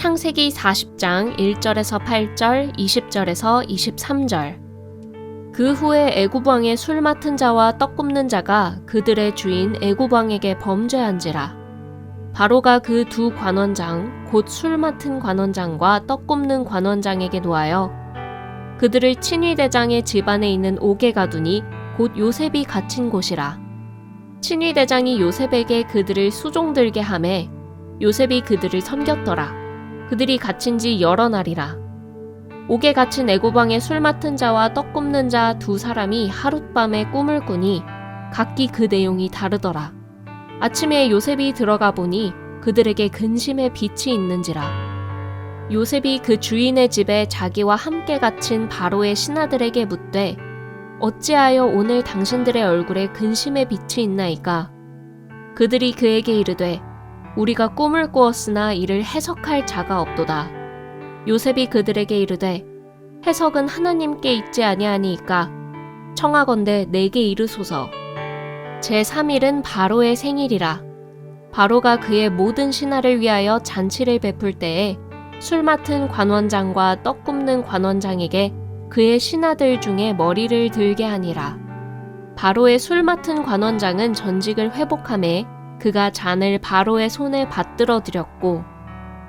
창세기 40장 1절에서 8절, 20절에서 23절. 그 후에 애굽 왕의 술 맡은 자와 떡 굽는 자가 그들의 주인 애굽 왕에게 범죄한지라. 바로가 그 두 관원장 곧 술 맡은 관원장과 떡 굽는 관원장에게 노하여 그들을 친위대장의 집안에 있는 옥에 가두니 곧 요셉이 갇힌 곳이라. 친위대장이 요셉에게 그들을 수종들게 하매 요셉이 그들을 섬겼더라. 그들이 갇힌 지 여러 날이라. 옥에 갇힌 애굽 왕의 술 맡은 자와 떡 굽는 자 두 사람이 하룻밤에 꿈을 꾸니 각기 그 내용이 다르더라. 아침에 요셉이 들어가 보니 그들에게 근심의 빛이 있는지라. 요셉이 그 주인의 집에 자기와 함께 갇힌 바로의 신하들에게 묻되 어찌하여 오늘 당신들의 얼굴에 근심의 빛이 있나이까? 그들이 그에게 이르되 우리가 꿈을 꾸었으나 이를 해석할 자가 없도다. 요셉이 그들에게 이르되 해석은 하나님께 있지 아니하니이까 청하건대 내게 이르소서. 제3일은 바로의 생일이라. 바로가 그의 모든 신하를 위하여 잔치를 베풀 때에 술 맡은 관원장과 떡 굽는 관원장에게 그의 신하들 중에 머리를 들게 하니라. 바로의 술 맡은 관원장은 전직을 회복하매 그가 잔을 바로의 손에 받들어 드렸고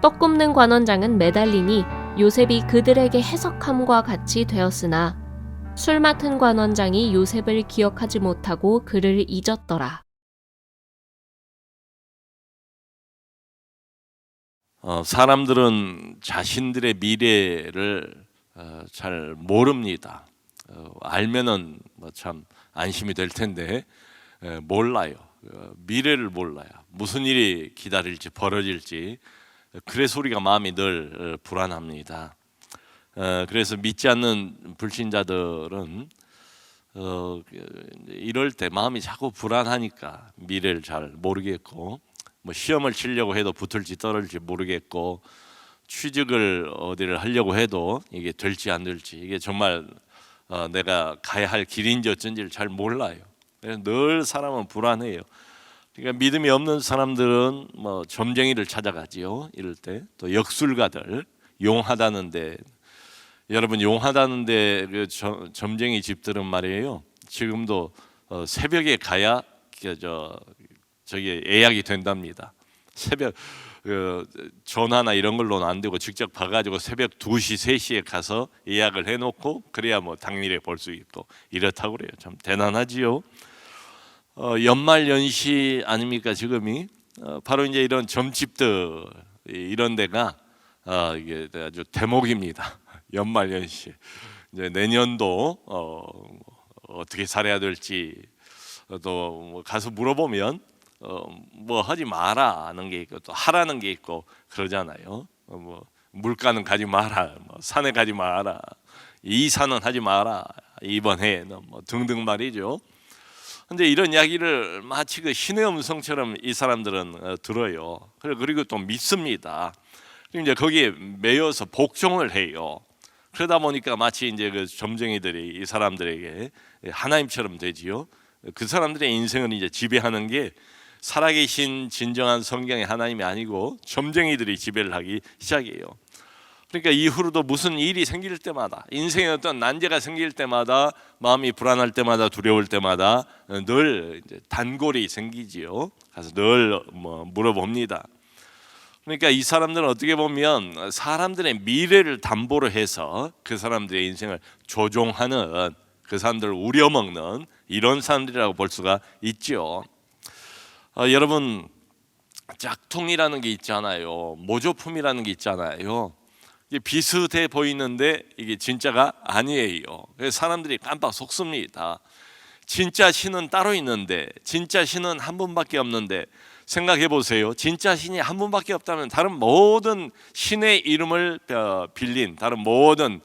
떡 굽는 관원장은 매달리니 요셉이 그들에게 해석함과 같이 되었으나 술 맡은 관원장이 요셉을 기억하지 못하고 그를 잊었더라. 사람들은 자신들의 미래를 잘 모릅니다. 알면은 참 안심이 될 텐데 몰라요. 미래를 몰라요. 무슨 일이 기다릴지 벌어질지. 그래서 우리가 마음이 늘 불안합니다. 그래서 믿지 않는 불신자들은 이럴 때 마음이 자꾸 불안하니까 미래를 잘 모르겠고 시험을 치려고 해도 붙을지 떨어질지 모르겠고 취직을 어디를 하려고 해도 이게 될지 안 될지 이게 정말 내가 가야 할 길인지 어쩐지를 잘 몰라요. 늘 사람은 불안해요. 그러니까 믿음이 없는 사람들은 점쟁이를 찾아가지요. 이럴 때 또 역술가들 용하다는데 여러분 용하다는데 그 점쟁이 집들은 말이에요. 지금도 새벽에 가야 저기 예약이 된답니다. 새벽 전화나 이런 걸로는 안 되고 직접 봐가지고 새벽 2시, 3시에 가서 예약을 해놓고 그래야 당일에 볼 수 있고 이렇다고 그래요. 참 대단하지요. 연말 연시 아닙니까 지금이? 바로 이제 이런 점집들 이런 데가 이게 아주 대목입니다. 연말 연시. 이제 내년도 어떻게 살아야 될지 또 가서 물어보면 뭐 하지 마라는 게 있고 또 하라는 게 있고 그러잖아요. 물가는 가지 마라, 산에 가지 마라, 이사는 하지 마라 이번 해에는 등등 말이죠. 근데 이런 이야기를 마치 그 신의 음성처럼 이 사람들은 들어요. 그리고 또 믿습니다. 그리고 이제 거기에 매여서 복종을 해요. 그러다 보니까 마치 이제 그 점쟁이들이 이 사람들에게 하나님처럼 되지요. 그 사람들의 인생을 이제 지배하는 게 살아계신 진정한 성경의 하나님이 아니고 점쟁이들이 지배를 하기 시작해요. 그러니까 이후로도 무슨 일이 생길 때마다 인생에 어떤 난제가 생길 때마다 마음이 불안할 때마다 두려울 때마다 늘 이제 단골이 생기지요. 가서 늘 물어봅니다. 그러니까 이 사람들은 어떻게 보면 사람들의 미래를 담보로 해서 그 사람들의 인생을 조종하는 그 사람들을 우려먹는 이런 사람들이라고 볼 수가 있죠. 여러분 짝퉁이라는 게 있잖아요. 모조품이라는 게 있잖아요. 이게 비슷해 보이는데 이게 진짜가 아니에요. 그래서 사람들이 깜빡 속습니다. 진짜 신은 따로 있는데 진짜 신은 한 분밖에 없는데 생각해 보세요. 진짜 신이 한 분밖에 없다면 다른 모든 신의 이름을 빌린 다른 모든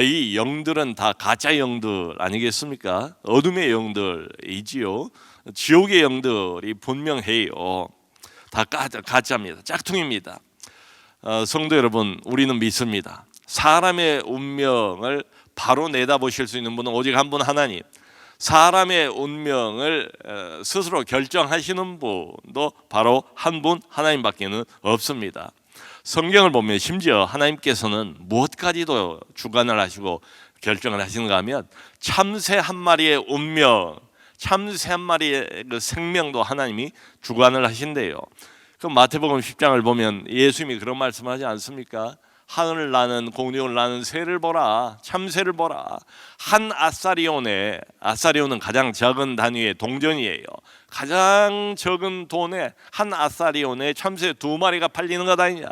이 영들은 다 가짜 영들 아니겠습니까? 어둠의 영들이지요. 지옥의 영들이 분명해요. 다 가짜입니다. 짝퉁입니다. 성도 여러분, 우리는 믿습니다. 사람의 운명을 바로 내다보실 수 있는 분은 오직 한 분 하나님. 사람의 운명을 스스로 결정하시는 분도 바로 한 분 하나님밖에는 없습니다. 성경을 보면 심지어 하나님께서는 무엇까지도 주관을 하시고 결정을 하시는가 하면 참새 한 마리의 운명, 참새 한 마리의 그 생명도 하나님이 주관을 하신대요. 그 마태복음 10장을 보면 예수님이 그런 말씀하지 않습니까? 하늘을 나는 공중을 나는 새를 보라, 참새를 보라. 한 아사리온에, 아사리온은 가장 적은 단위의 동전이에요. 가장 적은 돈에 한 아사리온에 참새 2마리가 팔리는 것 아니냐.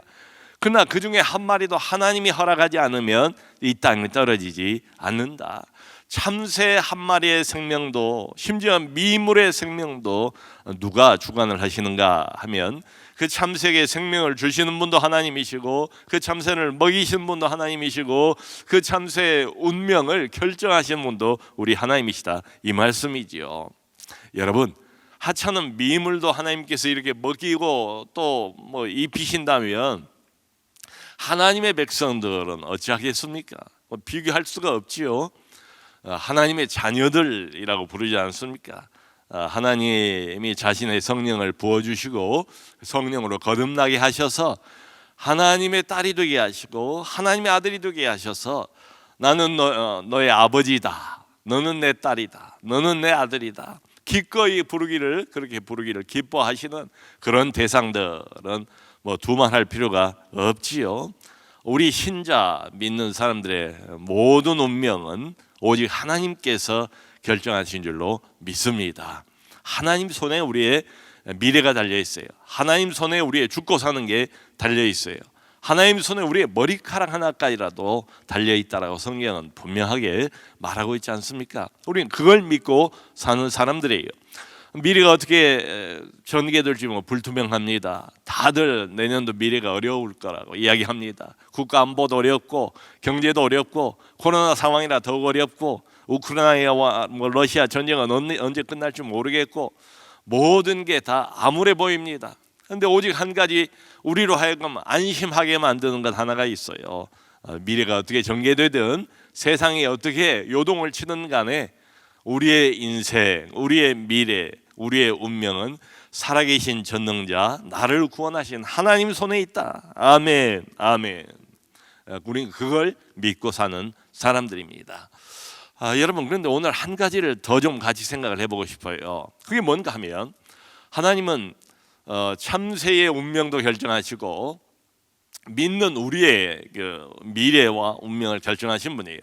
그러나 그 중에 한 마리도 하나님이 허락하지 않으면 이 땅에 떨어지지 않는다. 참새 한 마리의 생명도, 심지어 미물의 생명도 누가 주관을 하시는가 하면 그 참새에게 생명을 주시는 분도 하나님이시고, 그 참새를 먹이시는 분도 하나님이시고, 그 참새의 운명을 결정하시는 분도 우리 하나님이시다, 이 말씀이지요. 여러분, 하찮은 미물도 하나님께서 이렇게 먹이고 또 뭐 입히신다면 하나님의 백성들은 어찌하겠습니까? 비교할 수가 없지요. 하나님의 자녀들이라고 부르지 않습니까? 하나님이 자신의 성령을 부어주시고 성령으로 거듭나게 하셔서 하나님의 딸이 되게 하시고 하나님의 아들이 되게 하셔서 나는 너의 아버지다, 너는 내 딸이다, 너는 내 아들이다, 기꺼이 부르기를, 그렇게 부르기를 기뻐하시는 그런 대상들은 뭐 두말할 필요가 없지요. 우리 신자 믿는 사람들의 모든 운명은 오직 하나님께서 결정하신 줄로 믿습니다. 하나님 손에 우리의 미래가 달려 있어요. 하나님 손에 우리의 죽고 사는 게 달려 있어요. 하나님 손에 우리의 머리카락 하나까지라도 달려 있다라고 성경은 분명하게 말하고 있지 않습니까? 우리는 그걸 믿고 사는 사람들이에요. 미래가 어떻게 전개될지 뭐 불투명합니다. 다들 내년도 미래가 어려울 거라고 이야기합니다. 국가 안보도 어렵고 경제도 어렵고 코로나 상황이라 더욱 어렵고 우크라이나와 뭐 러시아 전쟁은 언제 끝날지 모르겠고 모든 게 다 암울해 보입니다. 그런데 오직 한 가지 우리로 하여금 안심하게 만드는 것 하나가 있어요. 미래가 어떻게 전개되든 세상이 어떻게 요동을 치든 간에 우리의 인생, 우리의 미래, 우리의 운명은 살아계신 전능자, 나를 구원하신 하나님 손에 있다. 아멘, 아멘. 우리는 그걸 믿고 사는 사람들입니다. 여러분, 그런데 오늘 한 가지를 더 좀 같이 생각을 해보고 싶어요. 그게 뭔가 하면 하나님은 참새의 운명도 결정하시고 믿는 우리의 그 미래와 운명을 결정하신 분이에요.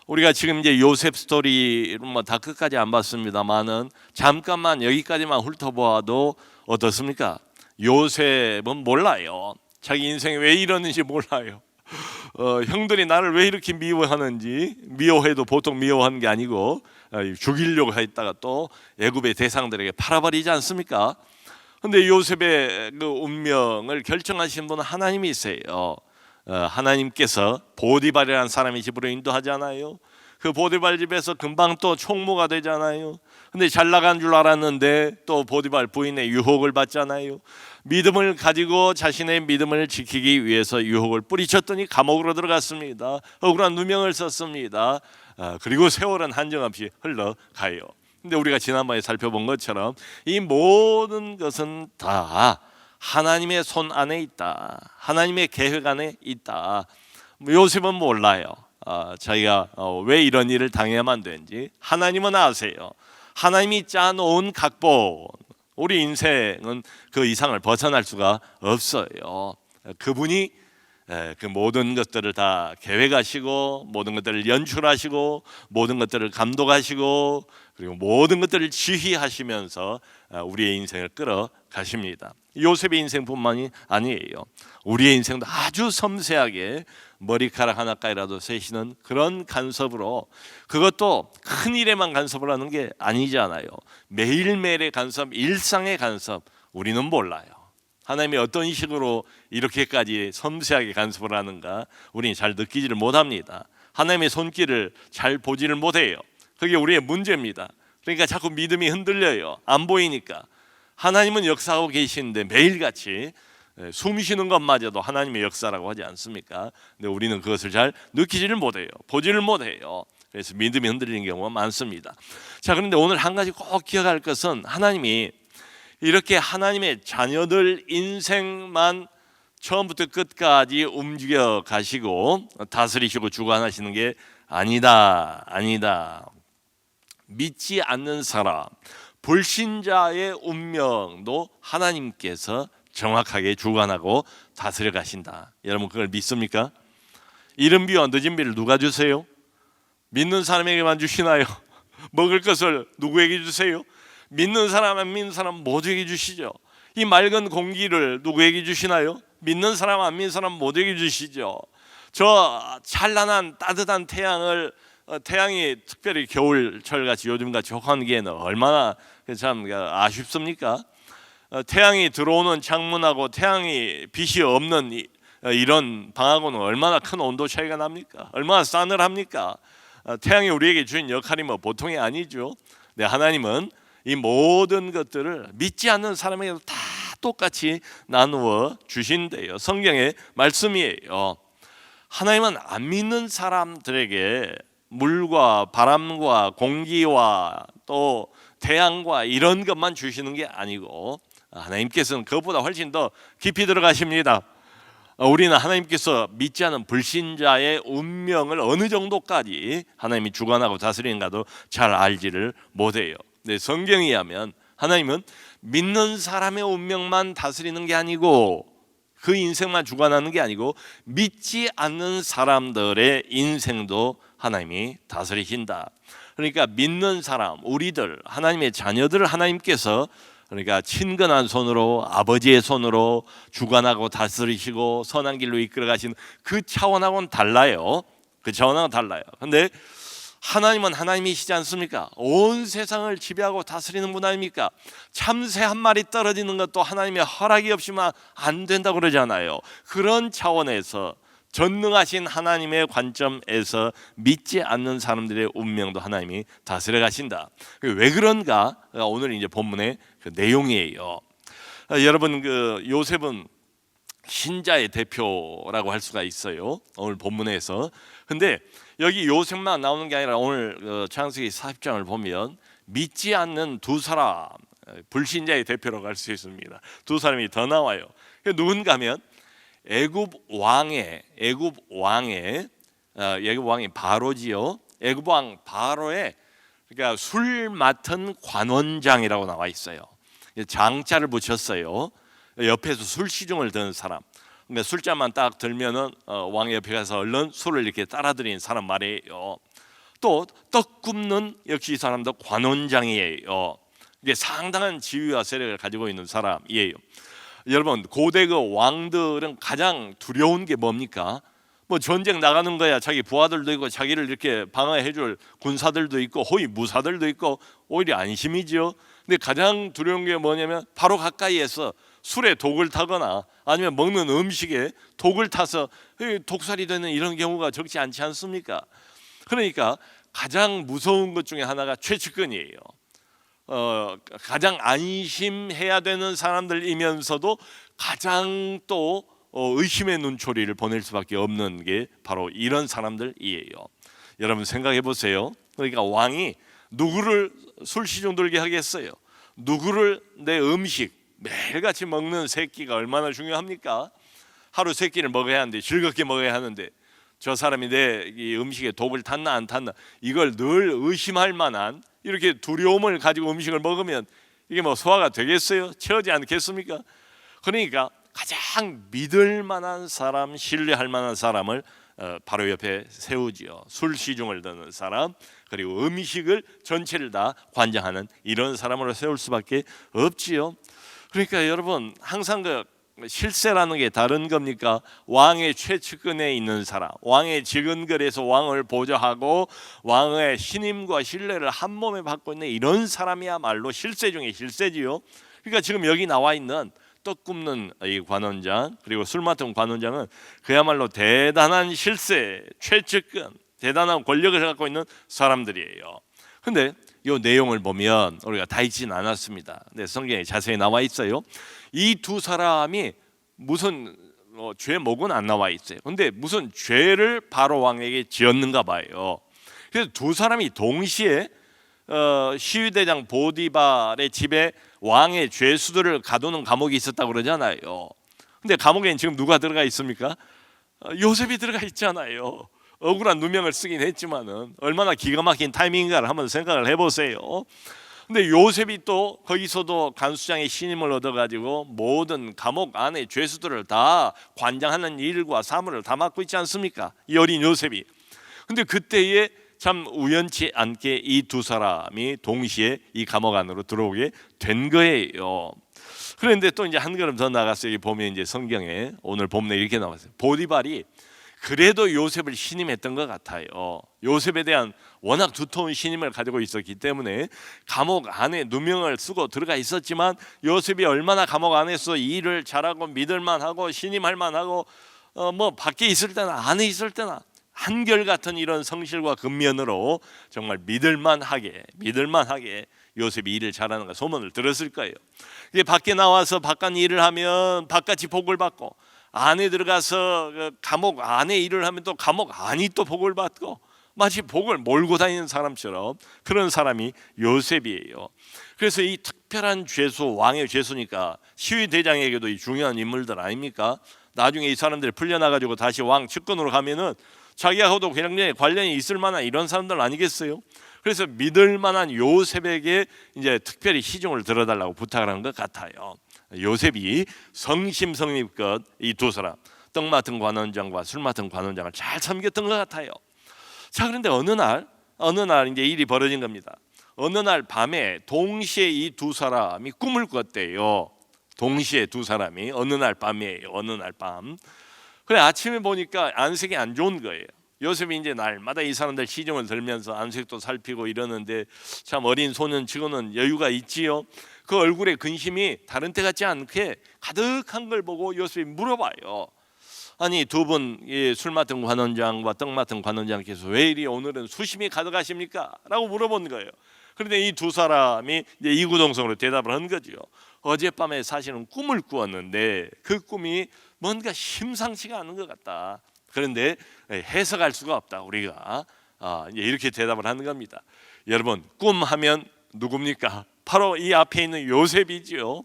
우리가 지금 이제 요셉 스토리를 뭐 다 끝까지 안 봤습니다만은 잠깐만 여기까지만 훑어보아도 어떻습니까? 요셉은 몰라요. 자기 인생이 왜 이러는지 몰라요. 형들이 나를 왜 이렇게 미워하는지, 미워해도 보통 미워하는 게 아니고 죽이려고 했다가 또 애굽의 대상들에게 팔아버리지 않습니까? 근데 요셉의 그 운명을 결정하신 분은 하나님이세요. 하나님께서 보디발이라는 사람의 집으로 인도하잖아요. 그 보디발 집에서 금방 또 총무가 되잖아요. 근데 잘 나간 줄 알았는데 또 보디발 부인의 유혹을 받잖아요. 믿음을 가지고 자신의 믿음을 지키기 위해서 유혹을 뿌리쳤더니 감옥으로 들어갔습니다. 억울한 누명을 썼습니다. 그리고 세월은 한정없이 흘러가요. 근데 우리가 지난번에 살펴본 것처럼 이 모든 것은 다 하나님의 손 안에 있다. 하나님의 계획 안에 있다. 요셉은 몰라요. 자기가 왜 이런 일을 당해야만 되는지. 하나님은 아세요. 하나님이 짜놓은 각본, 우리 인생은 그 이상을 벗어날 수가 없어요. 그분이 그 모든 것들을 다 계획하시고 모든 것들을 연출하시고 모든 것들을 감독하시고 그리고 모든 것들을 지휘하시면서 우리의 인생을 끌어가십니다. 요셉의 인생뿐만이 아니에요. 우리의 인생도 아주 섬세하게 머리카락 하나까지라도 세시는 그런 간섭으로, 그것도 큰 일에만 간섭을 하는 게 아니잖아요. 매일매일의 간섭, 일상의 간섭 우리는 몰라요. 하나님이 어떤 식으로 이렇게까지 섬세하게 간섭을 하는가 우리는 잘 느끼지를 못합니다. 하나님의 손길을 잘 보지를 못해요. 그게 우리의 문제입니다. 그러니까 자꾸 믿음이 흔들려요. 안 보이니까. 하나님은 역사하고 계시는데 매일같이 숨 쉬는 것마저도 하나님의 역사라고 하지 않습니까? 근데 우리는 그것을 잘 느끼지를 못해요. 보지를 못해요. 그래서 믿음이 흔들리는 경우가 많습니다. 자, 그런데 오늘 한 가지 꼭 기억할 것은 하나님이 이렇게 하나님의 자녀들 인생만 처음부터 끝까지 움직여 가시고 다스리시고 주관하시는 게 아니다. 믿지 않는 사람, 불신자의 운명도 하나님께서 정확하게 주관하고 다스려 가신다. 여러분 그걸 믿습니까? 이른 비와 늦은 비를 누가 주세요? 믿는 사람에게만 주시나요? 먹을 것을 누구에게 주세요? 믿는 사람 안 믿는 사람 모두에게 주시죠. 이 맑은 공기를 누구에게 주시나요? 믿는 사람 안 믿는 사람 모두에게 주시죠. 저 찬란한 따뜻한 태양이 특별히 겨울철 같이 요즘같이 혹한기에는 얼마나 참 아쉽습니까? 태양이 들어오는 창문하고 태양이 빛이 없는 이런 방하고는 얼마나 큰 온도 차이가 납니까? 얼마나 싸늘합니까? 태양이 우리에게 주인 역할이 뭐 보통이 아니죠. 네, 하나님은 이 모든 것들을 믿지 않는 사람에게도 다 똑같이 나누어 주신대요. 성경의 말씀이에요. 하나님은 안 믿는 사람들에게 물과 바람과 공기와 또 태양과 이런 것만 주시는 게 아니고 하나님께서는 그것보다 훨씬 더 깊이 들어가십니다. 우리는 하나님께서 믿지 않은 불신자의 운명을 어느 정도까지 하나님이 주관하고 다스리는가도 잘 알지를 못해요. 네, 성경에 의하면 하나님은 믿는 사람의 운명만 다스리는 게 아니고 그 인생만 주관하는 게 아니고 믿지 않는 사람들의 인생도 하나님이 다스리신다. 그러니까 믿는 사람, 우리들, 하나님의 자녀들을 하나님께서 그러니까 친근한 손으로 아버지의 손으로 주관하고 다스리시고 선한 길로 이끌어 가시는 그 차원하고는 달라요. 그 차원하고는 달라요. 근데 하나님은 하나님이시지 않습니까? 온 세상을 지배하고 다스리는 분 아닙니까? 참새 한 마리 떨어지는 것도 하나님의 허락이 없이만 안 된다고 그러잖아요. 그런 차원에서 전능하신 하나님의 관점에서 믿지 않는 사람들의 운명도 하나님이 다스려 가신다. 왜 그런가? 오늘 이제 본문의 그 내용이에요. 여러분 그 요셉은 신자의 대표라고 할 수가 있어요. 오늘 본문에서. 근데 여기 요셉만 나오는 게 아니라 오늘 창세기 40장을 보면 믿지 않는 두 사람, 불신자의 대표라고 할 수 있습니다. 두 사람이 더 나와요. 누군가 하면 애굽 왕이 바로지요. 애굽 왕 바로의 그러니까 술 맡은 관원장이라고 나와 있어요. 장자를 붙였어요. 옆에서 술 시중을 드는 사람. 그러니까 술잔만 딱 들면은 왕 옆에 가서 얼른 술을 이렇게 따라드리는 사람 말이에요. 또 떡 굽는 역시 이 사람도 관원장이에요. 이게 상당한 지위와 세력을 가지고 있는 사람이에요. 여러분 고대 그 왕들은 가장 두려운 게 뭡니까? 뭐 전쟁 나가는 거야 자기 부하들도 있고 자기를 이렇게 방어해줄 군사들도 있고 호위 무사들도 있고 오히려 안심이죠. 근데 가장 두려운 게 뭐냐면 바로 가까이에서 술에 독을 타거나 아니면 먹는 음식에 독을 타서 독살이 되는 이런 경우가 적지 않지 않습니까? 그러니까 가장 무서운 것 중에 하나가 최측근이에요. 가장 안심해야 되는 사람들이면서도 가장 또 의심의 눈초리를 보낼 수밖에 없는 게 바로 이런 사람들이에요. 여러분 생각해 보세요. 그러니까 왕이 누구를 술시중 들게 하겠어요? 누구를 내 음식 매일같이 먹는 세 끼가 얼마나 중요합니까? 하루 세 끼를 먹어야 하는데 즐겁게 먹어야 하는데 저 사람이 내 이 음식에 독을 탔나 안 탔나 이걸 늘 의심할 만한 이렇게 두려움을 가지고 음식을 먹으면 이게 뭐 소화가 되겠어요? 처하지 않겠습니까? 그러니까 가장 믿을 만한 사람, 신뢰할 만한 사람을 바로 옆에 세우지요. 술 시중을 드는 사람, 그리고 음식을 전체를 다 관장하는 이런 사람으로 세울 수밖에 없지요. 그러니까 여러분 항상 그 실세라는 게 다른 겁니까? 왕의 최측근에 있는 사람, 왕의 지근거리에서 왕을 보좌하고 왕의 신임과 신뢰를 한 몸에 받고 있는 이런 사람이야말로 실세 중에 실세지요. 그러니까 지금 여기 나와 있는 떡 굽는 이 관원장 그리고 술 맡은 관원장은 그야말로 대단한 실세, 최측근, 대단한 권력을 갖고 있는 사람들이에요. 근데 이 내용을 보면 우리가 다 읽지는 않았습니다. 근데 성경에 자세히 나와 있어요. 이 두 사람이 무슨 죄목은 안 나와 있어요. 근데 무슨 죄를 바로 왕에게 지었는가 봐요. 그래서 두 사람이 동시에 시위대장 보디발의 집에 왕의 죄수들을 가두는 감옥이 있었다고 그러잖아요. 근데 감옥에는 지금 누가 들어가 있습니까? 요셉이 들어가 있잖아요. 억울한 누명을 쓰긴 했지만은 얼마나 기가 막힌 타이밍인가를 한번 생각을 해보세요. 근데 요셉이 또 거기서도 간수장의 신임을 얻어가지고 모든 감옥 안에 죄수들을 다 관장하는 일과 사무를 다 맡고 있지 않습니까? 이 어린 요셉이. 근데 그때에 참 우연치 않게 이 두 사람이 동시에 이 감옥 안으로 들어오게 된 거예요. 그런데 또 이제 한 걸음 더 나가서 여기 보면 이제 성경에 오늘 본문에 이렇게 나왔어요. 보디발이 그래도 요셉을 신임했던 것 같아요. 요셉에 대한 워낙 두터운 신임을 가지고 있었기 때문에 감옥 안에 누명을 쓰고 들어가 있었지만 요셉이 얼마나 감옥 안에서 일을 잘하고 믿을만하고 신임할만하고 뭐 밖에 있을 때나 안에 있을 때나 한결같은 이런 성실과 근면으로 정말 믿을만하게 요셉이 일을 잘하는 가 소문을 들었을 거예요. 이게 밖에 나와서 바깥 일을 하면 바깥이 복을 받고 안에 들어가서 감옥 안에 일을 하면 또 감옥 안이 또 복을 받고 마치 복을 몰고 다니는 사람처럼 그런 사람이 요셉이에요. 그래서 이 특별한 죄수, 왕의 죄수니까 시위 대장에게도 이 중요한 인물들 아닙니까? 나중에 이 사람들이 풀려나가지고 다시 왕 측근으로 가면은 자기하고도 굉장히 관련이 있을 만한 이런 사람들 아니겠어요? 그래서 믿을 만한 요셉에게 이제 특별히 시중을 들어달라고 부탁을 한 것 같아요. 요셉이 성심성의껏 이 두 사람 떡 맡은 관원장과 술 맡은 관원장을 잘 섬겼던 것 같아요. 자, 그런데 어느 날 이제 일이 벌어진 겁니다. 어느 날 밤에 동시에 이 두 사람이 꿈을 꿨대요. 동시에 두 사람이 어느 날 밤이에요. 어느 날 밤. 그래 아침에 보니까 안색이 안 좋은 거예요. 요셉이 이제 날마다 이 사람들 시중을 들면서 안색도 살피고 이러는데 참 어린 소년치고는 여유가 있지요. 그 얼굴에 근심이 다른 때 같지 않게 가득한 걸 보고 요셉이 물어봐요. 아니 두 분 술 맡은 관원장과 떡 맡은 관원장께서 왜 이리 오늘은 수심이 가득하십니까? 라고 물어본 거예요. 그런데 이 두 사람이 이제 이구동성으로 대답을 한 거죠. 어젯밤에 사실은 꿈을 꾸었는데 그 꿈이 뭔가 심상치가 않은 것 같다. 그런데 해석할 수가 없다. 우리가 이제 이렇게 대답을 하는 겁니다. 여러분 꿈하면 누굽니까? 바로 이 앞에 있는 요셉이지요.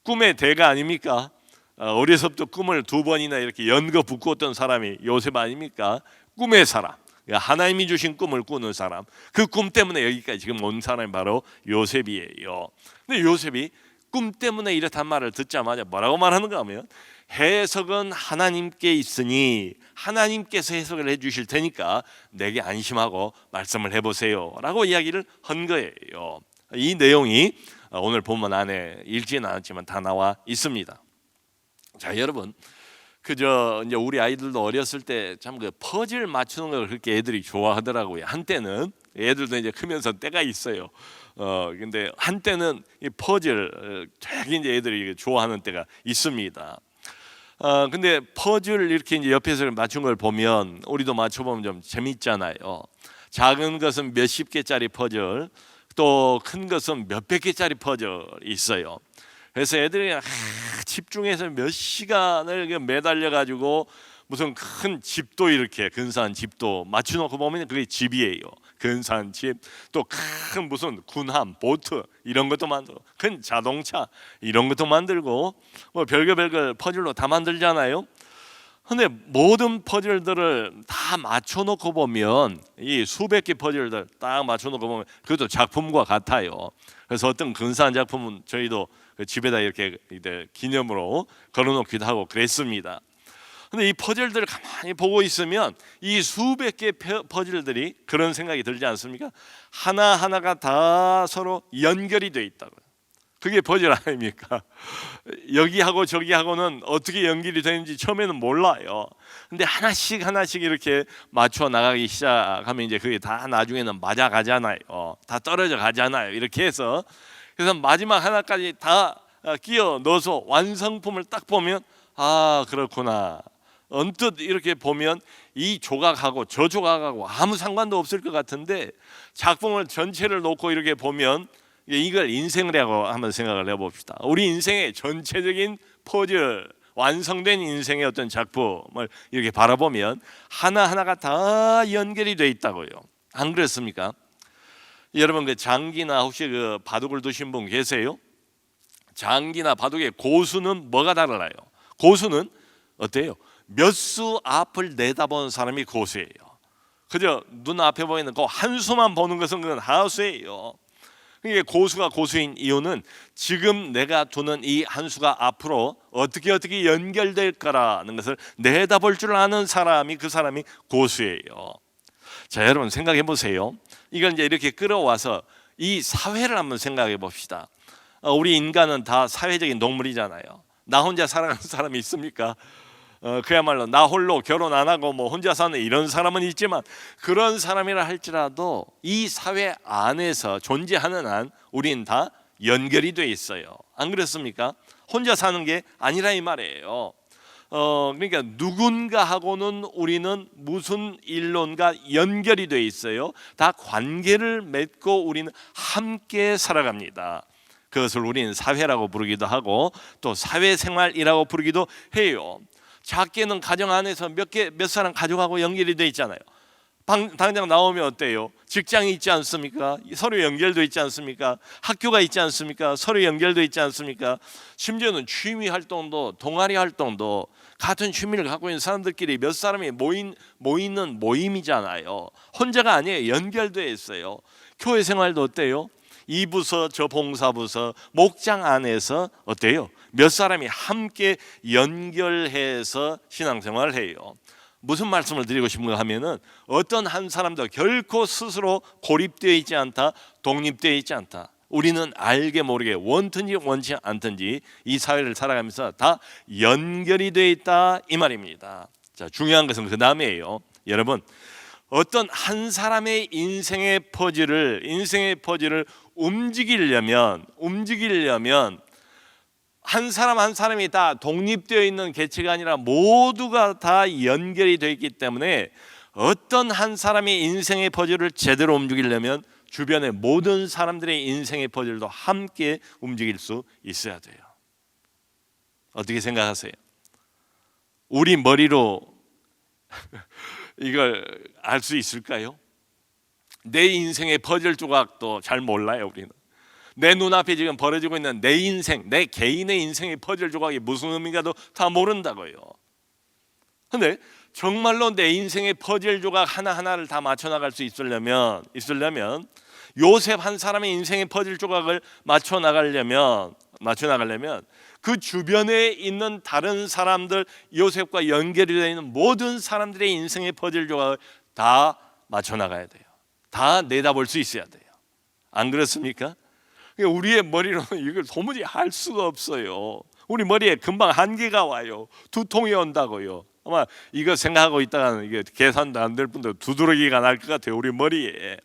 꿈의 대가 아닙니까? 어려서부터 꿈을 두 번이나 이렇게 연거 붙었던 사람이 요셉 아닙니까? 꿈의 사람, 하나님이 주신 꿈을 꾸는 사람. 그 꿈 때문에 여기까지 지금 온 사람이 바로 요셉이에요. 근데 요셉이 꿈 때문에 이렇단 말을 듣자마자 뭐라고 말하는가 하면 해석은 하나님께 있으니 하나님께서 해석을 해주실 테니까 내게 안심하고 말씀을 해보세요 라고 이야기를 한 거예요. 이 내용이 오늘 본문 안에 읽지는 않았지만 다 나와 있습니다. 자, 여러분 그저 이제 우리 아이들도 어렸을 때 참 그 퍼즐 맞추는 걸 그렇게 애들이 좋아하더라고요. 한때는 애들도 이제 크면서 때가 있어요. 근데 한때는 이 퍼즐 되게 이제 애들이 좋아하는 때가 있습니다. 근데 퍼즐 이렇게 이제 옆에서 맞춘 걸 보면 우리도 맞춰보면 좀 재밌잖아요. 작은 것은 몇십 개짜리 퍼즐, 또 큰 것은 몇백 개짜리 퍼즐이 있어요. 그래서 애들이 집중해서 몇 시간을 매달려 가지고 무슨 큰 집도 이렇게 근사한 집도 맞춰놓고 보면 그게 집이에요. 근사한 집, 또 큰 무슨 군함, 보트 이런 것도 만들고 큰 자동차 이런 것도 만들고 뭐 별걸 퍼즐로 다 만들잖아요. 근데 모든 퍼즐들을 다 맞춰놓고 보면 이 수백 개 퍼즐들 딱 맞춰놓고 보면 그것도 작품과 같아요. 그래서 어떤 근사한 작품은 저희도 집에다 이렇게 기념으로 걸어놓기도 하고 그랬습니다. 근데 이 퍼즐들을 가만히 보고 있으면 이 수백 개 퍼즐들이 그런 생각이 들지 않습니까? 하나하나가 다 서로 연결이 돼 있다고요. 그게 퍼즐 아닙니까? 여기하고 저기하고는 어떻게 연결이 되는지 처음에는 몰라요. 근데 하나씩 이렇게 맞춰 나가기 시작하면 이제 그게 다 나중에는 맞아 가잖아요. 다 떨어져 가잖아요. 이렇게 해서 그래서 마지막 하나까지 다 끼워 넣어서 완성품을 딱 보면 그렇구나. 언뜻 이렇게 보면 이 조각하고 저 조각하고 아무 상관도 없을 것 같은데 작품을 전체를 놓고 이렇게 보면 이걸 인생이라고 한번 생각을 해봅시다. 우리 인생의 전체적인 퍼즐, 완성된 인생의 어떤 작품을 이렇게 바라보면 하나하나가 다 연결이 돼 있다고요. 안 그렇습니까? 여러분 그 장기나 혹시 그 바둑을 두신 분 계세요? 장기나 바둑의 고수는 뭐가 달라요? 고수는 어때요? 몇 수 앞을 내다보는 사람이 고수예요. 그저 눈앞에 보이는 그 한 수만 보는 것은 그건 하수예요. 이게 고수가 고수인 이유는 지금 내가 두는 이 한 수가 앞으로 어떻게 연결될 거라는 것을 내다볼 줄 아는 사람이 그 사람이 고수예요. 자, 여러분 생각해 보세요. 이걸 이제 이렇게 끌어와서 이 사회를 한번 생각해 봅시다. 우리 인간은 다 사회적인 동물이잖아요. 나 혼자 살아가는 사람이 있습니까? 그야말로 나 홀로 결혼 안 하고 뭐 혼자 사는 이런 사람은 있지만, 그런 사람이라 할지라도 이 사회 안에서 존재하는 한 우린 다 연결이 돼 있어요. 안 그렇습니까? 혼자 사는 게 아니라 이 말이에요. 그러니까 누군가하고는 우리는 무슨 일론가 연결이 돼 있어요. 다 관계를 맺고 우리는 함께 살아갑니다. 그것을 우리는 사회라고 부르기도 하고 또 사회생활이라고 부르기도 해요. 작게는 가정 안에서 몇 사람 가족하고 연결이 돼 있잖아요. 당장 나오면 어때요? 직장이 있지 않습니까? 서로 연결돼 있지 않습니까? 학교가 있지 않습니까? 서로 연결돼 있지 않습니까? 심지어는 취미 활동도, 동아리 활동도 같은 취미를 갖고 있는 사람들끼리 몇 사람이 모이는 모임이잖아요. 혼자가 아니에요. 연결돼 있어요. 교회 생활도 어때요? 이 부서 저 봉사부서 목장 안에서 어때요? 몇 사람이 함께 연결해서 신앙생활을 해요. 무슨 말씀을 드리고 싶은가 하면은 어떤 한 사람도 결코 스스로 고립되어 있지 않다, 독립되어 있지 않다. 우리는 알게 모르게 원든지 원치 않든지 이 사회를 살아가면서 다 연결이 되어 있다 이 말입니다. 자, 중요한 것은 그 다음이에요. 여러분, 어떤 한 사람의 인생의 퍼즐을 움직이려면 한 사람 한 사람이 다 독립되어 있는 개체가 아니라 모두가 다 연결이 되어 있기 때문에 어떤 한 사람의 인생의 퍼즐을 제대로 움직이려면 주변의 모든 사람들의 인생의 퍼즐도 함께 움직일 수 있어야 돼요. 어떻게 생각하세요? 우리 머리로 이걸 알 수 있을까요? 내 인생의 퍼즐 조각도 잘 몰라요. 우리는 내 눈앞에 지금 벌어지고 있는 내 인생, 내 개인의 인생의 퍼즐 조각이 무슨 의미인가도 다 모른다고요. 근데 정말로 내 인생의 퍼즐 조각 하나하나를 다 맞춰 나갈 수 있으려면 요셉 한 사람의 인생의 퍼즐 조각을 맞춰 나가려면 그 주변에 있는 다른 사람들, 요셉과 연결이 되어 있는 모든 사람들의 인생의 퍼즐 조각을 다 맞춰 나가야 돼요. 다 내다볼 수 있어야 돼요. 안 그렇습니까? 우리의 머리로는 이걸 도무지 할 수가 없어요. 우리 머리에 금방 한계가 와요. 두통이 온다고요. 아마 이거 생각하고 있다가는 이게 계산도 안 될 뿐더러 두드러기가 날 것 같아요. 우리 머리에.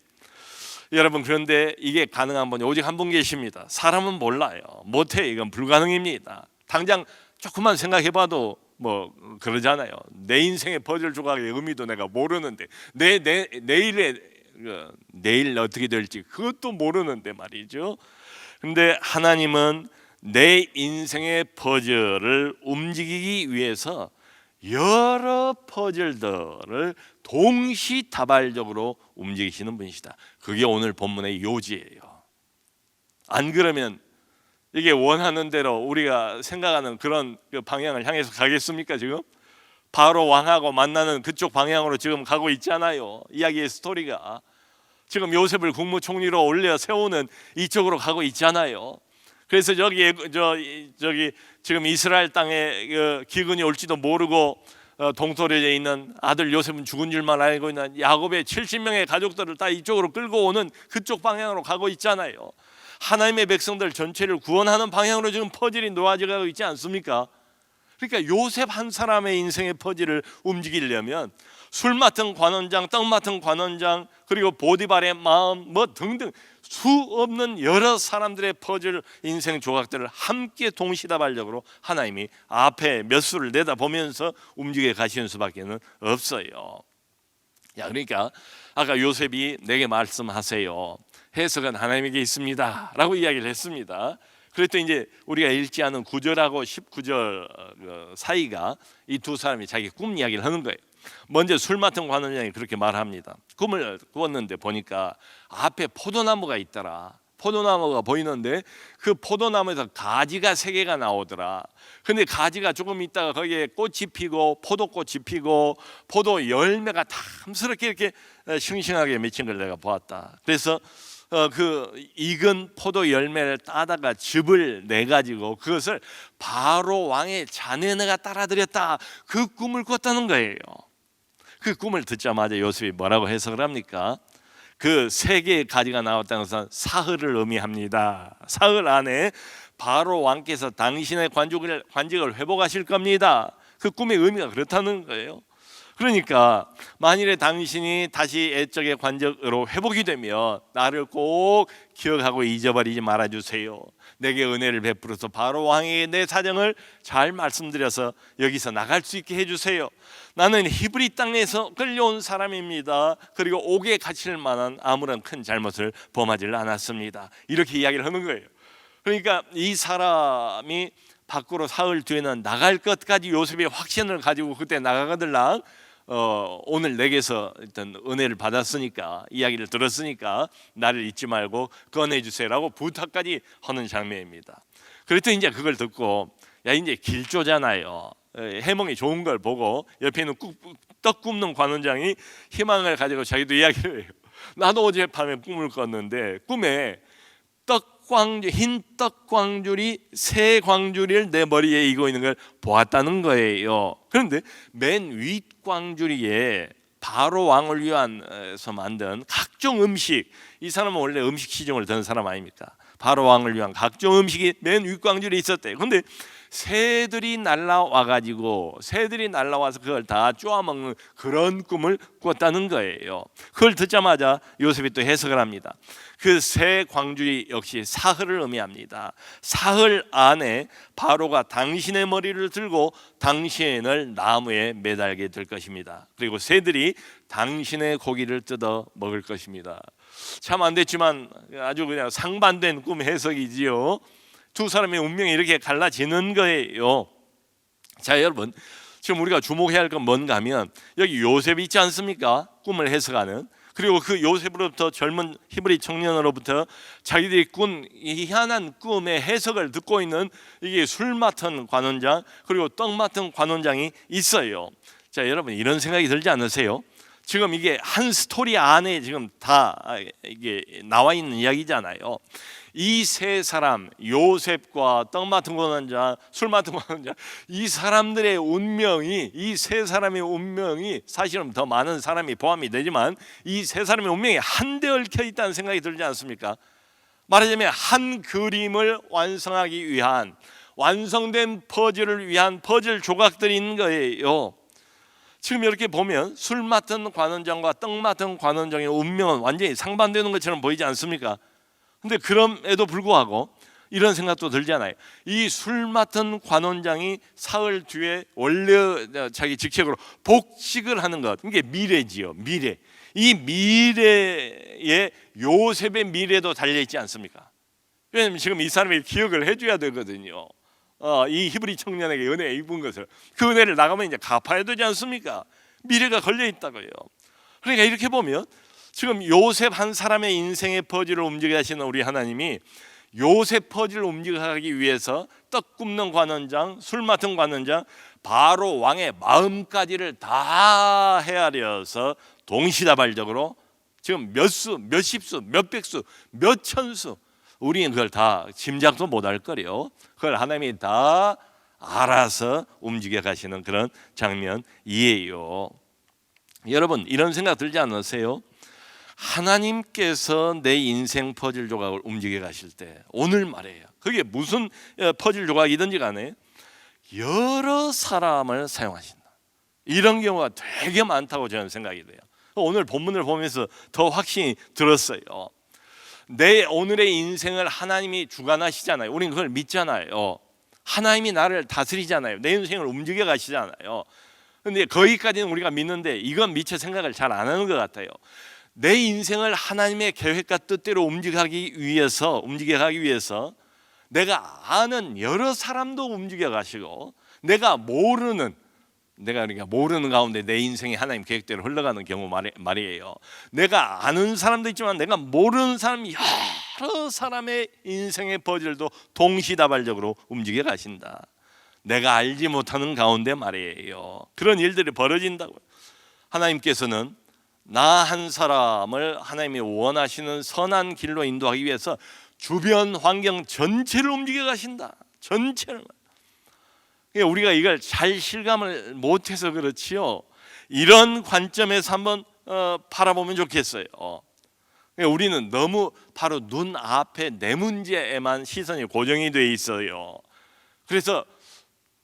여러분, 그런데 이게 가능한 분이 오직 한 분 계십니다. 사람은 몰라요. 못해. 이건 불가능입니다. 당장 조금만 생각해봐도 뭐 그러잖아요. 내 인생의 퍼즐 조각의 의미도 내가 모르는데 내일 어떻게 될지 그것도 모르는데 말이죠. 근데 하나님은 내 인생의 퍼즐을 움직이기 위해서 여러 퍼즐들을 동시다발적으로 움직이시는 분이시다. 그게 오늘 본문의 요지예요. 안 그러면 이게 원하는 대로 우리가 생각하는 그런 방향을 향해서 가겠습니까? 지금 바로 왕하고 만나는 그쪽 방향으로 지금 가고 있잖아요. 이야기의 스토리가 지금 요셉을 국무총리로 올려 세우는 이쪽으로 가고 있잖아요. 그래서 저기 지금 이스라엘 땅에 기근이 올지도 모르고 동토리에 있는 아들 요셉은 죽은 줄만 알고 있는 야곱의 70명의 가족들을 다 이쪽으로 끌고 오는 그쪽 방향으로 가고 있잖아요. 하나님의 백성들 전체를 구원하는 방향으로 지금 퍼즐이 놓아져가고 있지 않습니까? 그러니까 요셉 한 사람의 인생의 퍼즐을 움직이려면 술 맡은 관원장, 떡 맡은 관원장, 그리고 보디발의 마음 뭐 등등 수 없는 여러 사람들의 퍼즐 인생 조각들을 함께 동시다발적으로 하나님이 앞에 몇 수를 내다보면서 움직여 가시는 수밖에 없어요. 야, 그러니까 아까 요셉이 내게 말씀하세요. 해석은 하나님에게 있습니다 라고 이야기를 했습니다. 그랬더니 이제 우리가 읽지 않은 9절하고 19절 사이가 이 두 사람이 자기 꿈 이야기를 하는 거예요. 먼저 술 맡은 관원장이 그렇게 말합니다. 꿈을 꾸었는데 보니까 앞에 포도나무가 있더라. 포도나무가 보이는데 그 포도나무에서 가지가 3개가 나오더라. 근데 가지가 조금 있다가 거기에 꽃이 피고 포도꽃이 피고 포도 열매가 탐스럽게 이렇게 싱싱하게 맺힌 걸 내가 보았다. 그래서 그 익은 포도 열매를 따다가 즙을 내 가지고 그것을 바로 왕의 자네네가 따라드렸다. 그 꿈을 꿨다는 거예요. 그 꿈을 듣자마자 요셉이 뭐라고 해석을 합니까? 그 3개의 가지가 나왔다는 것은 사흘을 의미합니다. 사흘 안에 바로 왕께서 당신의 관직을 회복하실 겁니다. 그 꿈의 의미가 그렇다는 거예요. 그러니까 만일에 당신이 다시 애적의 관직으로 회복이 되면 나를 꼭 기억하고 잊어버리지 말아주세요. 내게 은혜를 베풀어서 바로 왕에게 내 사정을 잘 말씀드려서 여기서 나갈 수 있게 해주세요. 나는 히브리 땅에서 끌려온 사람입니다. 그리고 옥에 갇힐 만한 아무런 큰 잘못을 범하지 않았습니다. 이렇게 이야기를 하는 거예요. 그러니까 이 사람이 밖으로 사흘 뒤에는 나갈 것까지 요셉이 확신을 가지고 그때 나가거들랑 오늘 내게서 일단 은혜를 받았으니까 이야기를 들었으니까 나를 잊지 말고 꺼내주세요라고 부탁까지 하는 장면입니다. 그랬더니 이제 그걸 듣고 야 이제 길조잖아요. 해몽이 좋은 걸 보고 옆에 있는 떡 굽는 관원장이 희망을 가지고 자기도 이야기를 해요. 나도 어젯밤에 꿈을 꿨는데 꿈에 흰 떡광줄이 3광줄을 내 머리에 이고 있는 걸 보았다는 거예요. 그런데 맨 윗광줄이에 바로 왕을 위해서 만든 각종 음식, 이 사람은 원래 음식 시중을 드는 사람 아닙니까? 바로 왕을 위한 각종 음식이 맨 윗광줄에 있었대요. 그런데 새들이 날라와서 그걸 다 쪼아먹는 그런 꿈을 꿨다는 거예요. 그걸 듣자마자 요셉이 또 해석을 합니다. 그 새 광줄이 역시 사흘을 의미합니다. 사흘 안에 바로가 당신의 머리를 들고 당신을 나무에 매달게 될 것입니다. 그리고 새들이 당신의 고기를 뜯어 먹을 것입니다. 참 안 됐지만 아주 그냥 상반된 꿈 해석이지요. 두 사람의 운명이 이렇게 갈라지는 거예요. 자, 여러분, 지금 우리가 주목해야 할 건 뭔가 하면 여기 요셉이 있지 않습니까? 꿈을 해석하는. 그리고 그 요셉으로부터 젊은 히브리 청년으로부터 자기들이 꾼 희한한 꿈의 해석을 듣고 있는 이게 술 맡은 관원장 그리고 떡 맡은 관원장이 있어요. 자, 여러분 이런 생각이 들지 않으세요? 지금 이게 한 스토리 안에 지금 다 이게 나와 있는 이야기잖아요. 이 3사람, 요셉과 떡 맡은 관원장, 술 맡은 관원장, 이 사람들의 운명이, 이 3사람의 운명이 사실은 더 많은 사람이 포함이 되지만 이 3사람의 운명이 한데 얽혀 있다는 생각이 들지 않습니까? 말하자면 한 그림을 완성하기 위한, 완성된 퍼즐을 위한 퍼즐 조각들이 있는 거예요. 지금 이렇게 보면 술 맡은 관원장과 떡 맡은 관원장의 운명은 완전히 상반되는 것처럼 보이지 않습니까? 근데 그럼에도 불구하고 이런 생각도 들잖아요. 이 술 맡은 관원장이 사흘 뒤에 원래 자기 직책으로 복직을 하는 것, 이게 미래지요. 미래. 이 미래에 요셉의 미래도 달려 있지 않습니까? 왜냐하면 지금 이 사람이 기억을 해줘야 되거든요. 이 히브리 청년에게 은혜 입은 것을, 그 은혜를 나가면 이제 갚아야 되지 않습니까? 미래가 걸려 있다고요. 그러니까 이렇게 보면 지금 요셉 한 사람의 인생의 퍼즐을 움직이게 하시는 우리 하나님이 요셉 퍼즐을 움직이기 위해서 떡 굽는 관원장, 술 맡은 관원장, 바로 왕의 마음까지를 다 헤아려서 동시다발적으로 지금 몇 수, 몇 십수, 몇 백수, 몇 천수, 우리는 그걸 다 짐작도 못할 거래요. 그걸 하나님이 다 알아서 움직여 가시는 그런 장면이에요. 여러분 이런 생각 들지 않으세요? 하나님께서 내 인생 퍼즐 조각을 움직여 가실 때, 오늘 말이에요, 그게 무슨 퍼즐 조각이든지 간에 여러 사람을 사용하신다. 이런 경우가 되게 많다고 저는 생각이 돼요. 오늘 본문을 보면서 더 확신이 들었어요. 내 오늘의 인생을 하나님이 주관하시잖아요. 우리는 그걸 믿잖아요. 하나님이 나를 다스리잖아요. 내 인생을 움직여 가시잖아요. 근데 거기까지는 우리가 믿는데 이건 미처 생각을 잘 안 하는 것 같아요. 내 인생을 하나님의 계획과 뜻대로 움직여가기 위해서 내가 아는 여러 사람도 움직여 가시고 내가 모르는 가운데 내 인생이 하나님 계획대로 흘러가는 경우 말이에요. 내가 아는 사람도 있지만 내가 모르는 사람이 여러 사람의 인생의 퍼즐도 동시다발적으로 움직여 가신다. 내가 알지 못하는 가운데 말이에요. 그런 일들이 벌어진다고요. 하나님께서는 나 한 사람을 하나님이 원하시는 선한 길로 인도하기 위해서 주변 환경 전체를 움직여 가신다. 전체를. 우리가 이걸 잘 실감을 못해서 그렇지요. 이런 관점에서 한번 바라보면 좋겠어요. 우리는 너무 바로 눈 앞에 내 문제에만 시선이 고정이 돼 있어요. 그래서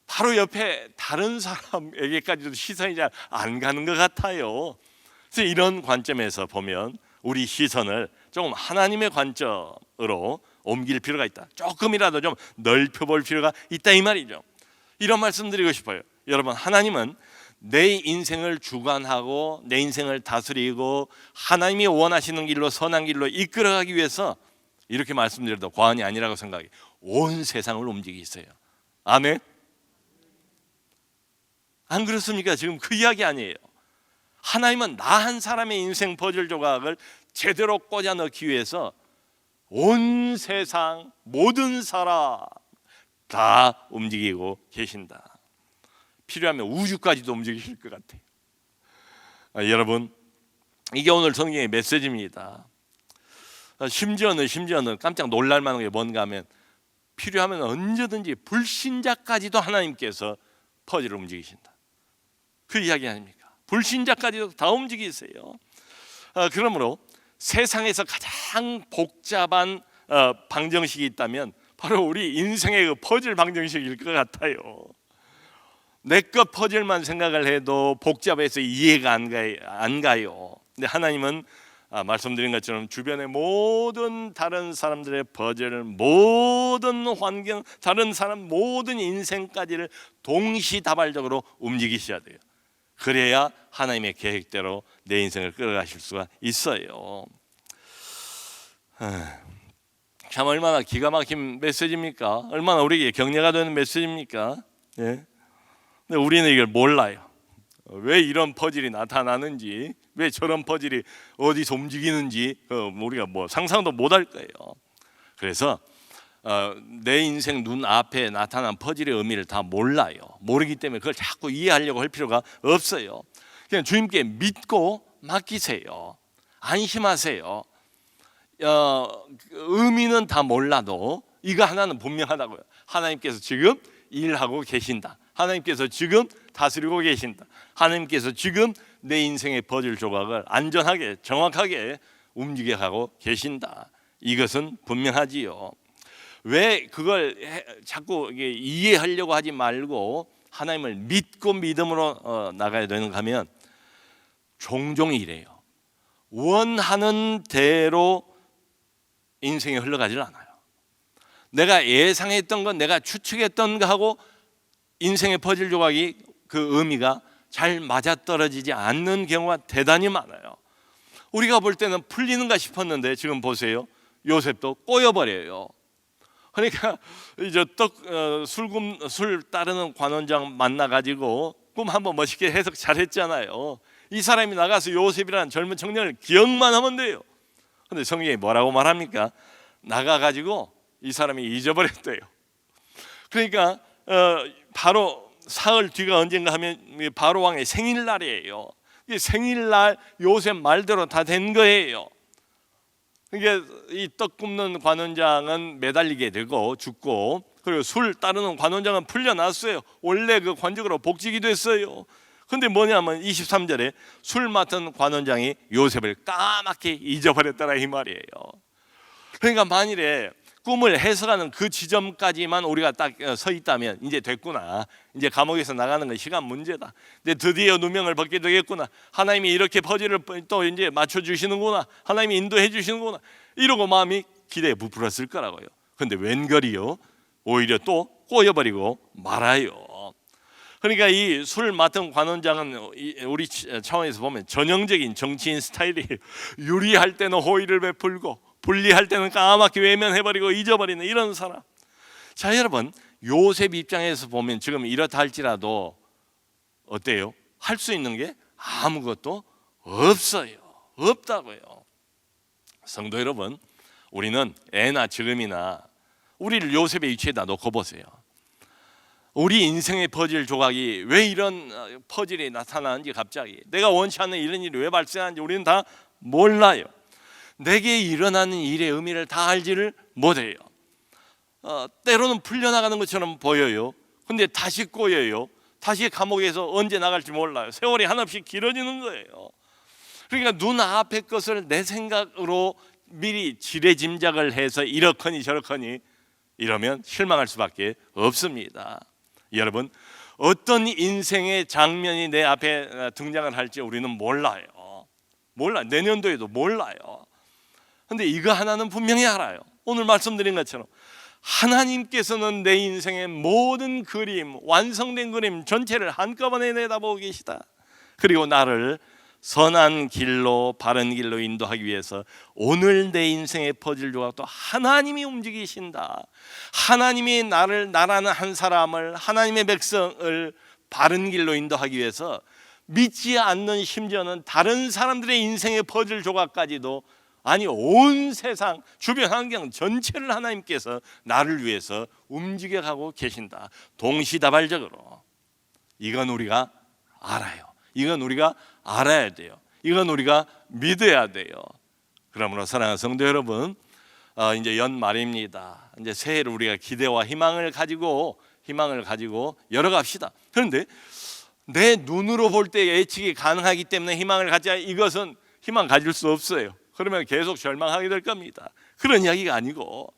바로 옆에 다른 사람에게까지도 시선이 잘 안 가는 것 같아요. 그래서 이런 관점에서 보면 우리 시선을 조금 하나님의 관점으로 옮길 필요가 있다. 조금이라도 좀 넓혀볼 필요가 있다 이 말이죠. 이런 말씀 드리고 싶어요. 여러분, 하나님은 내 인생을 주관하고 내 인생을 다스리고 하나님이 원하시는 길로 선한 길로 이끌어가기 위해서 이렇게 말씀드려도 과언이 아니라고 생각해요. 온 세상을 움직이세요. 아멘? 안 그렇습니까? 지금 그 이야기 아니에요. 하나님은 나 한 사람의 인생 퍼즐 조각을 제대로 꽂아 넣기 위해서 온 세상 모든 사람 다 움직이고 계신다. 필요하면 우주까지도 움직이실 것 같아요. 여러분, 이게 오늘 성경의 메시지입니다. 심지어는 깜짝 놀랄 만한 게 뭔가 하면 필요하면 언제든지 불신자까지도 하나님께서 퍼즐을 움직이신다. 그 이야기 아닙니까? 불신자까지도 다 움직이세요. 그러므로 세상에서 가장 복잡한 방정식이 있다면 바로 우리 인생의 그 퍼즐 방정식일 것 같아요. 내 것 퍼즐만 생각을 해도 복잡해서 이해가 안 가요. 근데 하나님은 말씀드린 것처럼 주변의 모든 다른 사람들의 퍼즐을, 모든 환경, 다른 사람 모든 인생까지를 동시다발적으로 움직이셔야 돼요. 그래야 하나님의 계획대로 내 인생을 끌어가실 수가 있어요. 참 얼마나 기가 막힌 메시지입니까? 얼마나 우리에게 격려가 되는 메시지입니까? 예? 근데 우리는 이걸 몰라요. 왜 이런 퍼즐이 나타나는지, 왜 저런 퍼즐이 어디서 움직이는지 우리가 상상도 못할 거예요. 그래서 내 인생 눈앞에 나타난 퍼즐의 의미를 다 몰라요. 모르기 때문에 그걸 자꾸 이해하려고 할 필요가 없어요. 그냥 주님께 믿고 맡기세요. 안심하세요. 의미는 다 몰라도 이거 하나는 분명하다고요. 하나님께서 지금 일하고 계신다. 하나님께서 지금 다스리고 계신다. 하나님께서 지금 내 인생의 퍼즐 조각을 안전하게 정확하게 움직여가고 계신다. 이것은 분명하지요. 왜 그걸 자꾸 이해하려고 하지 말고 하나님을 믿고 믿음으로 나가야 되는가 하면 종종 이래요. 원하는 대로 인생이 흘러가질 않아요. 내가 예상했던 건, 내가 추측했던 거하고 인생의 퍼즐 조각이 그 의미가 잘 맞아떨어지지 않는 경우가 대단히 많아요. 우리가 볼 때는 풀리는가 싶었는데 지금 보세요. 요셉도 꼬여버려요. 그러니까 이제 술 따르는 관원장 만나가지고 꿈 한번 멋있게 해석 잘했잖아요. 이 사람이 나가서 요셉이라는 젊은 청년을 기억만 하면 돼요. 근데 성경이 뭐라고 말합니까? 나가가지고 이 사람이 잊어버렸대요. 그러니까 바로 사흘 뒤가 언젠가 하면 바로 왕의 생일날이에요. 생일날 요셉 말대로 다 된 거예요. 이게 이 떡 굽는 관원장은 매달리게 되고 죽고, 그리고 술 따르는 관원장은 풀려났어요. 원래 그 관직으로 복직이 됐어요. 근데 뭐냐면 23절에 술 맡은 관원장이 요셉을 까맣게 잊어버렸다라 이 말이에요. 그러니까 만일에 꿈을 해석하는 그 지점까지만 우리가 딱 서 있다면 이제 됐구나. 이제 감옥에서 나가는 건 시간 문제다. 근데 드디어 누명을 벗게 되겠구나. 하나님이 이렇게 퍼즐을 또 이제 맞춰 주시는구나. 하나님이 인도해 주시는구나. 이러고 마음이 기대에 부풀었을 거라고요. 근데 웬걸이요? 오히려 또 꼬여버리고 말아요. 그러니까 이 술 맡은 관원장은 우리 차원에서 보면 전형적인 정치인 스타일이에요. 유리할 때는 호의를 베풀고 불리할 때는 까맣게 외면해버리고 잊어버리는 이런 사람. 자, 여러분, 요셉 입장에서 보면 지금 이렇다 할지라도 어때요? 할 수 있는 게 아무것도 없어요. 없다고요. 성도 여러분, 우리는 애나 지금이나 우리를 요셉의 위치에다 놓고 보세요. 우리 인생의 퍼즐 조각이 왜 이런 퍼즐이 나타나는지, 갑자기 내가 원치 않는 이런 일이 왜 발생하는지 우리는 다 몰라요. 내게 일어나는 일의 의미를 다 알지를 못해요. 때로는 풀려나가는 것처럼 보여요. 근데 다시 꼬여요. 다시 감옥에서 언제 나갈지 몰라요. 세월이 한없이 길어지는 거예요. 그러니까 눈앞의 것을 내 생각으로 미리 지레짐작을 해서 이렇거니 저렇거니 이러면 실망할 수밖에 없습니다. 여러분, 어떤 인생의 장면이 내 앞에 등장을 할지 우리는 몰라요. 내년도에도 몰라요. 근데 이거 하나는 분명히 알아요. 오늘 말씀드린 것처럼 하나님께서는 내 인생의 모든 그림, 완성된 그림 전체를 한꺼번에 내다보고 계시다. 그리고 나를 선한 길로, 바른 길로 인도하기 위해서 오늘 내 인생의 퍼즐 조각도 하나님이 움직이신다. 하나님이 나라는 한 사람을, 하나님의 백성을 바른 길로 인도하기 위해서 믿지 않는, 심지어는 다른 사람들의 인생의 퍼즐 조각까지도, 아니 온 세상 주변 환경 전체를 하나님께서 나를 위해서 움직여가고 계신다. 동시다발적으로. 이건 우리가 알아요. 이건 우리가 알아야 돼요. 이건 우리가 믿어야 돼요. 그러므로 사랑하는 성도 여러분, 이제 연말입니다. 이제 새해를 우리가 기대와 희망을 가지고 열어갑시다. 그런데 내 눈으로 볼 때 예측이 가능하기 때문에 희망을 가져야, 이것은 희망 가질 수 없어요. 그러면 계속 절망하게 될 겁니다. 그런 이야기가 아니고,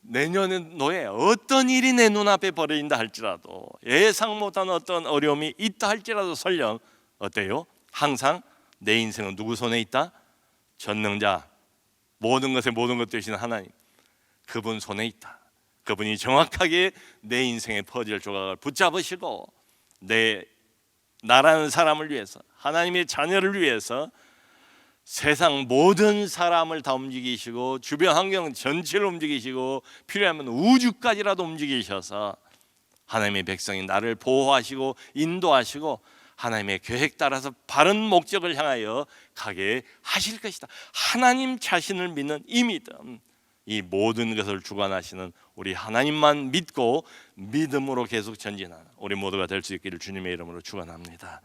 내년도에 어떤 일이 내 눈앞에 벌어진다 할지라도, 예상 못한 어떤 어려움이 있다 할지라도 설령 어때요? 항상 내 인생은 누구 손에 있다? 전능자, 모든 것의 모든 것 되시는 하나님, 그분 손에 있다. 그분이 정확하게 내 인생의 퍼즐 조각을 붙잡으시고 나라는 사람을 위해서, 하나님의 자녀를 위해서 세상 모든 사람을 다 움직이시고 주변 환경 전체를 움직이시고 필요하면 우주까지라도 움직이셔서 하나님의 백성인 나를 보호하시고 인도하시고 하나님의 계획 따라서 바른 목적을 향하여 가게 하실 것이다. 하나님 자신을 믿는 이 믿음, 이 모든 것을 주관하시는 우리 하나님만 믿고 믿음으로 계속 전진하는 우리 모두가 될 수 있기를 주님의 이름으로 축원합니다.